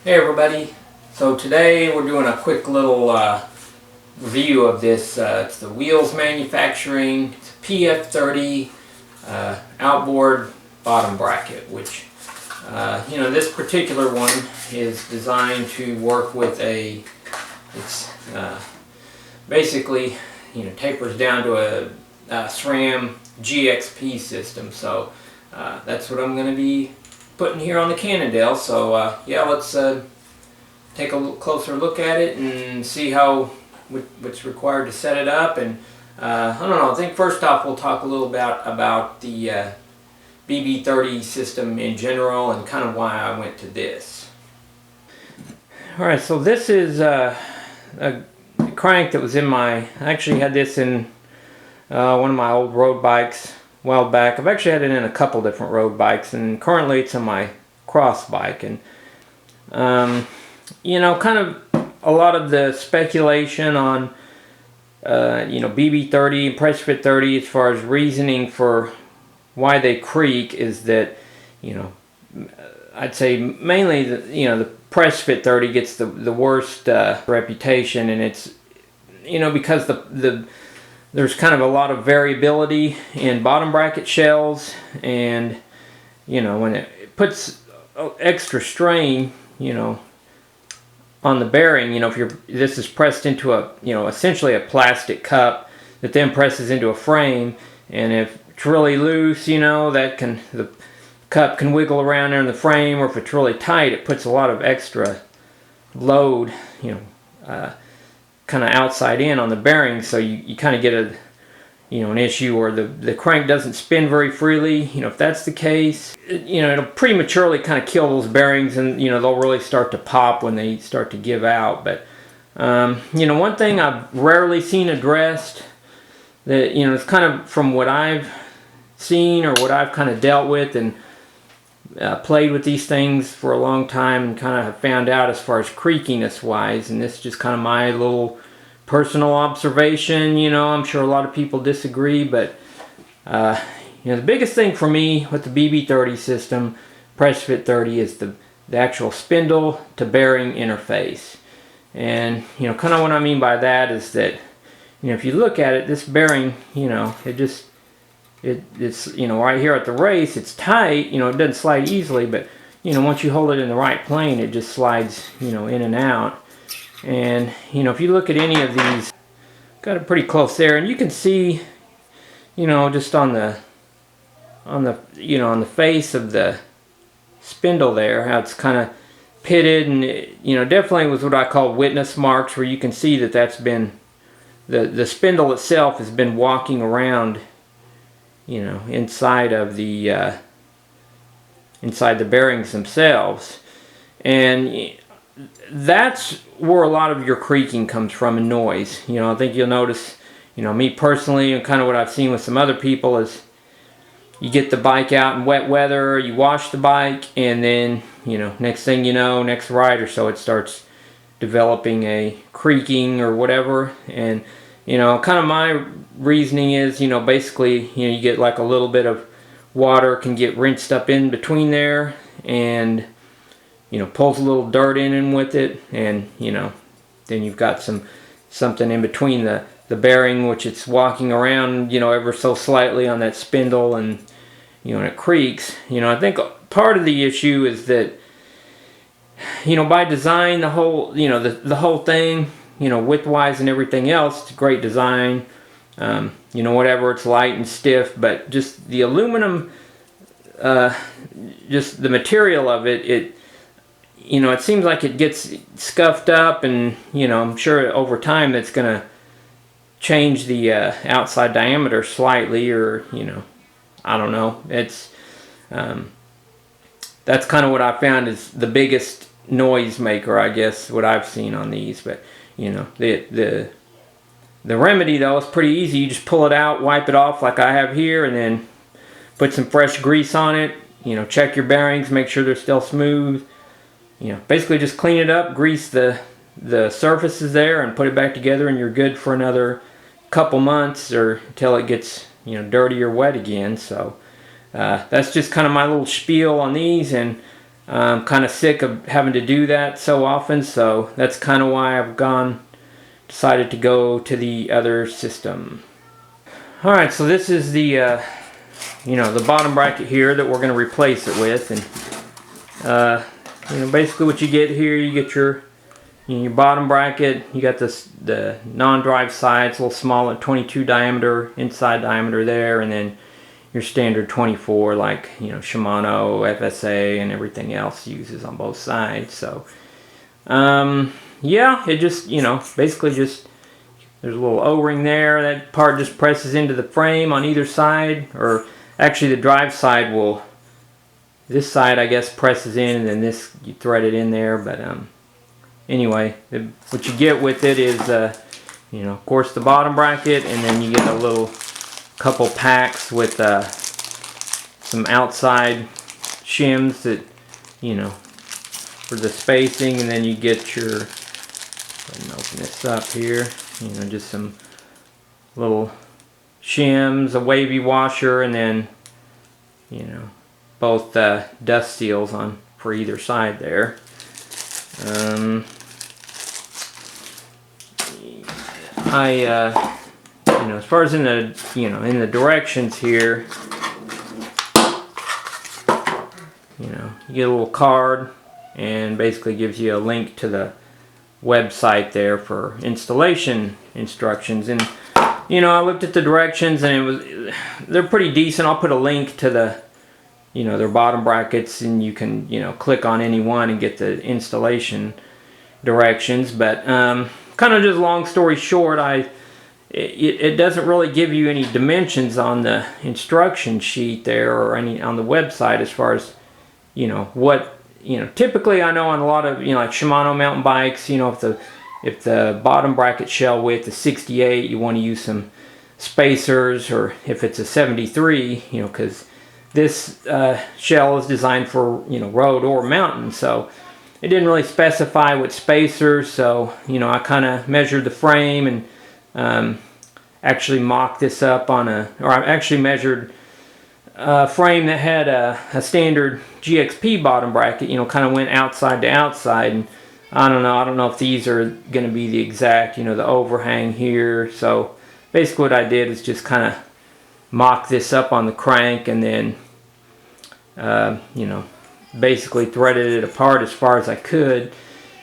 Hey everybody, so today we're doing a quick little review of this. It's the Wheels Manufacturing PF30 outboard bottom bracket, which this particular one is designed to work with it's basically tapers down to a SRAM GXP system. So that's what I'm going to be putting here on the Cannondale. So yeah, let's take a closer look at it and see what's required to set it up. And I don't know, I think first off we'll talk a little about the BB30 system in general and kind of why I went to this. Alright, so this is a crank that was in I actually had this in one of my old road bikes a while back. I've actually had it in a couple different road bikes, and currently it's on my cross bike. And kind of a lot of the speculation on BB30 and press fit 30 as far as reasoning for why they creak is that I'd say mainly the press fit 30 gets the worst reputation, and it's because there's kind of a lot of variability in bottom bracket shells, and when it puts extra strain on the bearing, if this is pressed into a essentially a plastic cup that then presses into a frame, and if it's really loose, the cup can wiggle around there in the frame, or if it's really tight, it puts a lot of extra load kind of outside in on the bearing. So you kind of get an issue where the crank doesn't spin very freely. If that's the case, it'll prematurely kind of kill those bearings, and they'll really start to pop when they start to give out. But one thing I've rarely seen addressed that it's kind of from what I've seen or what I've kind of dealt with and played with these things for a long time and kind of have found out as far as creakiness wise, and this is just kind of my little personal observation. I'm sure a lot of people disagree, but the biggest thing for me with the BB30 system, press fit 30, is the actual spindle to bearing interface. And kind of what I mean by that is that if you look at it, this bearing, it's right here at the race, it's tight, it doesn't slide easily, but once you hold it in the right plane, it just slides in and out. And if you look at any of these, got it pretty close there, and you can see just on the face of the spindle there how it's kind of pitted, and definitely was what I call witness marks, where you can see that that's been the spindle itself has been walking around inside of the bearings themselves. And that's where a lot of your creaking comes from, and noise. I think you'll notice, me personally, and kind of what I've seen with some other people, is you get the bike out in wet weather, you wash the bike, and then next thing you know, next ride or so, it starts developing a creaking or whatever. And kind of my reasoning is, basically, you get like a little bit of water can get rinsed up in between there, and pulls a little dirt in with it, and then you've got something in between the bearing, which it's walking around ever so slightly on that spindle, and and it creaks. I think part of the issue is that by design, the whole the whole thing, width-wise and everything else, it's a great design. Whatever, it's light and stiff, but just the aluminum, just the material of it seems like it gets scuffed up, and I'm sure over time that's going to change the outside diameter slightly, or I don't know. It's that's kind of what I found is the biggest noise maker, I guess, what I've seen on these. But the remedy though is pretty easy. You just pull it out, wipe it off like I have here, and then put some fresh grease on it. Check your bearings, make sure they're still smooth. Basically just clean it up, grease the surfaces there, and put it back together, and you're good for another couple months, or until it gets dirty or wet again. So that's just kind of my little spiel on these. And I'm kind of sick of having to do that so often, so that's kind of why I've decided to go to the other system. Alright, so this is the the bottom bracket here that we're going to replace it with, and basically what you get here, you get your bottom bracket. You got the non-drive side, it's a little smaller, 22 diameter, inside diameter there, and then your standard 24 like Shimano, FSA, and everything else uses on both sides. So yeah, it just basically just there's a little O-ring there. That part just presses into the frame on either side, or actually the drive side will, this side I guess presses in, and then this you thread it in there. But anyway, what you get with it is of course the bottom bracket, and then you get a little couple packs with some outside shims that for the spacing, and then you get your, go ahead and open this up here, just some little shims, a wavy washer, and then both dust seals on for either side there. As far as in the in the directions here, you get a little card, and basically gives you a link to the website there for installation instructions. And I looked at the directions, and they're pretty decent. I'll put a link to the their bottom brackets, and you can click on any one and get the installation directions. But kind of just long story short, it doesn't really give you any dimensions on the instruction sheet there, or any on the website, as far as what typically I know on a lot of like Shimano mountain bikes, if the bottom bracket shell width is 68, you want to use some spacers, or if it's a 73, because this shell is designed for road or mountain, so it didn't really specify what spacers. So I kind of measured the frame, and actually mocked this up on I actually measured a frame that had a standard GXP bottom bracket, kind of went outside to outside, and I don't know if these are going to be the exact, the overhang here. So basically what I did is just kind of mock this up on the crank, and then basically threaded it apart as far as I could.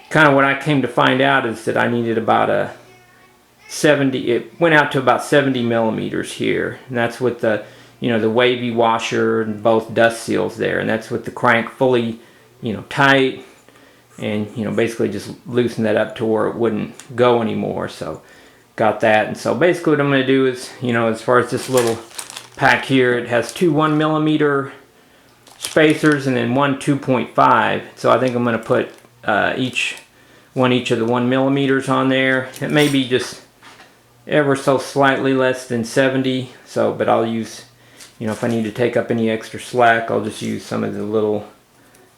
Kind of what I came to find out is that I needed about a 70, it went out to about 70 millimeters here, and that's with the the wavy washer and both dust seals there, and that's with the crank fully tight, and basically just loosen that up to where it wouldn't go anymore. So got that. And so basically what I'm going to do is, as far as this little pack here, it has two 1 millimeter spacers and then one 2.5. So I think I'm going to put each of the 1 millimeters on there. It may be just ever so slightly less than 70, so but I'll use, if I need to take up any extra slack, I'll just use some of the little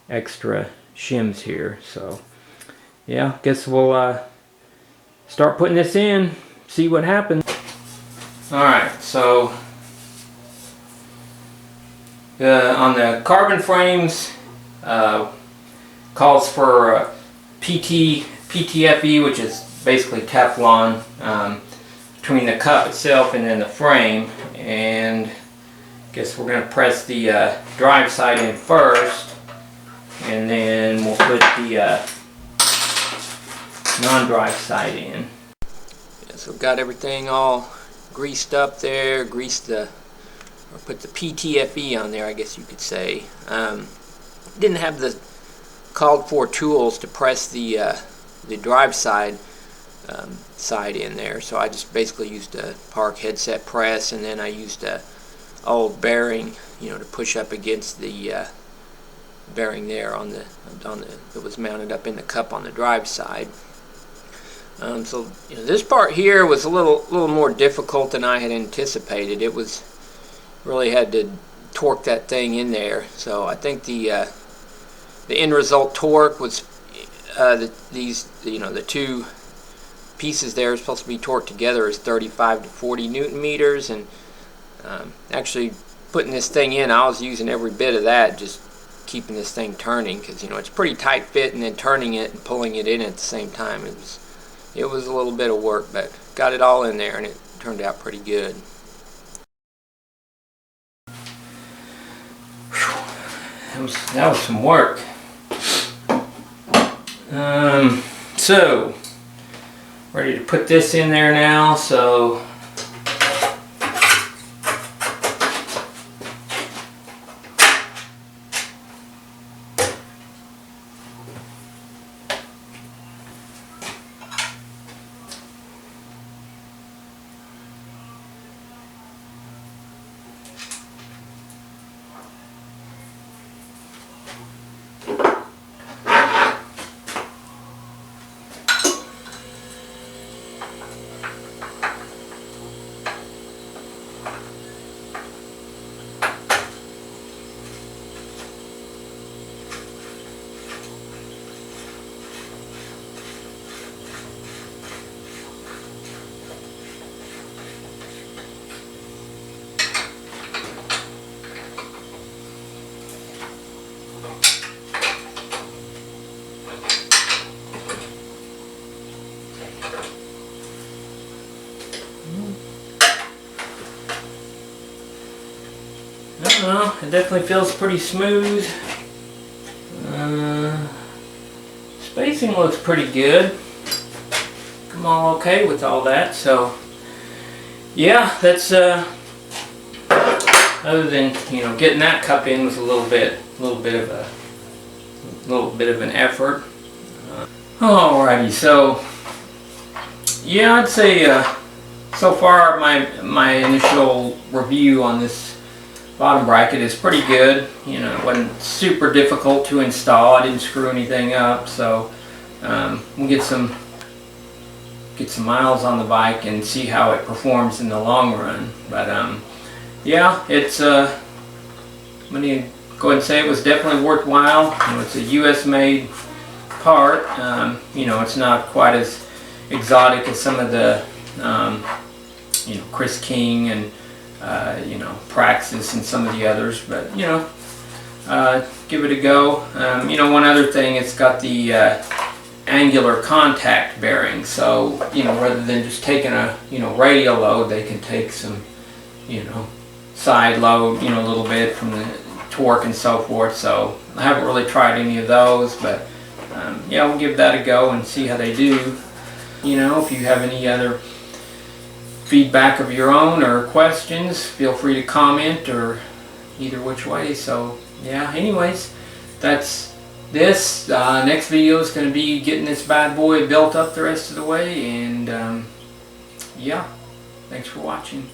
extra shims here. So yeah, guess we'll start putting this in, see what happens. Alright, so on the carbon frames, calls for PTFE, which is basically Teflon, between the cup itself and then the frame. And I guess we're going to press the drive side in first, and then we'll put the non-drive side in. Yeah, so got everything all greased up there, put the PTFE on there, I guess you could say. Didn't have the called for tools to press the drive side in there, so I just basically used a Park headset press, and then I used a old bearing, to push up against the bearing there on the that was mounted up in the cup on the drive side. So this part here was a little more difficult than I had anticipated. It was really had to torque that thing in there. So I think the end result torque was the two pieces there are supposed to be torqued together is 35 to 40 Newton meters, and actually putting this thing in, I was using every bit of that, just keeping this thing turning, because you know it's pretty tight fit, and then turning it and pulling it in at the same time, it was a little bit of work, but got it all in there and it turned out pretty good. That was some work. So ready to put this in there now. So I don't know, it definitely feels pretty smooth. Spacing looks pretty good. I'm all okay with all that. So yeah, that's other than, you know, getting that cup in was a little bit of an effort. Alrighty, so yeah, I'd say so far my initial review on this bottom bracket is pretty good. You know, it wasn't super difficult to install. I didn't screw anything up, so we'll get some miles on the bike and see how it performs in the long run. But yeah, it's I'm gonna go ahead and say it was definitely worthwhile. You know, it's a U.S. made part. You know, it's not quite as exotic as some of the you know, Chris King and you know, Praxis and some of the others, but you know, give it a go. You know, one other thing, it's got the angular contact bearing, so you know, rather than just taking a, you know, radial load, they can take some, you know, side load, you know, a little bit from the torque and so forth. So I haven't really tried any of those, but yeah, we'll give that a go and see how they do. You know, if you have any other feedback of your own or questions, feel free to comment, or either which way. So yeah, anyways, that's this. Next video is going to be getting this bad boy built up the rest of the way, and yeah, thanks for watching.